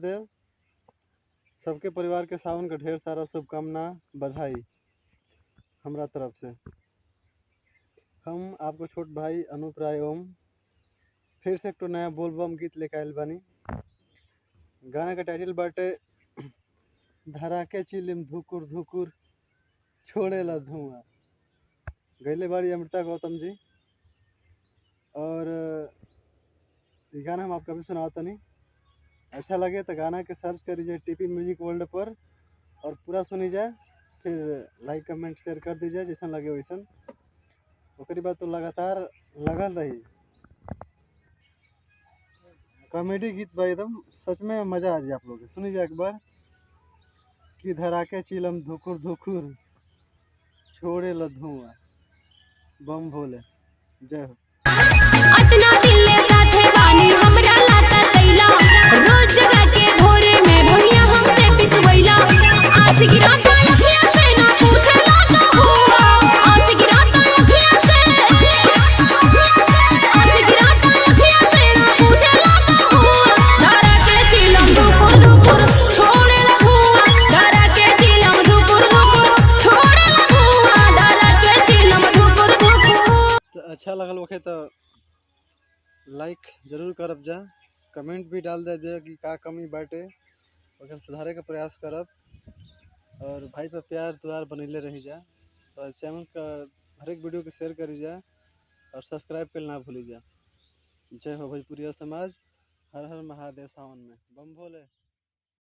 महादेव। सबके परिवार के सावन का ढेर सारा शुभकामना, बधाई हमरा तरफ से। हम आपको छोट भाई अनूप राय ओम फिर से एक तो नया बोलबम गीत लेके आयल बानी। गाना का टाइटल बाटे धराके चिलिम धुकुर धुकुर छोड़ेला धुआं। गैले बाड़ी अमृता गौतम जी। और ये गाना हम आपको अभी सुनाता नहीं। अच्छा लगे तो गाना के सर्च करीजिए टीपी म्यूजिक वर्ल्ड पर और पूरा सुनी जाए, फिर लाइक कमेंट शेयर कर दीजिए जैसा लगे वैसन। उसके बाद तो लगातार लगल रही। कॉमेडी गीत बा एकदम, सच में मजा आ जाए आप लोग के। सुनी जाए एक बार कि धराके चिलम धुकुर धुकुर छोड़े ल धुआं। बम भोले, जय हो। अतना दिले साथे बानी हमरा लाता तैला, रोज जगा के भोरे में भैया हमसे पिसवैला। आस गिराता अखियां से ना पूछला का हुआ, आस गिराता अखियां से, आस गिराता अखियां से ना पूछला का हुआ। धरा के चिलम धुकुर धुकुर छोड़ेला धुआं, धरा के चिलम धुकुर धुकुर छोड़ेला धुआं, धरा के चिलम धुकुर धुकुर। तो अच्छा लगल ओके तो लाइक जरूर करब जा, कमेंट भी डाल दे जा कि का कमी बाटे, ओके हम सुधारे का प्रयास करब। और भाई पे प्यार दुआर बनैले रही जा। और चैनल का हर एक वीडियो के शेयर करी जा और सब्सक्राइब कर ना भूली जा। जय हो भोजपुरिया समाज। हर हर महादेव। सावन में बम भोले।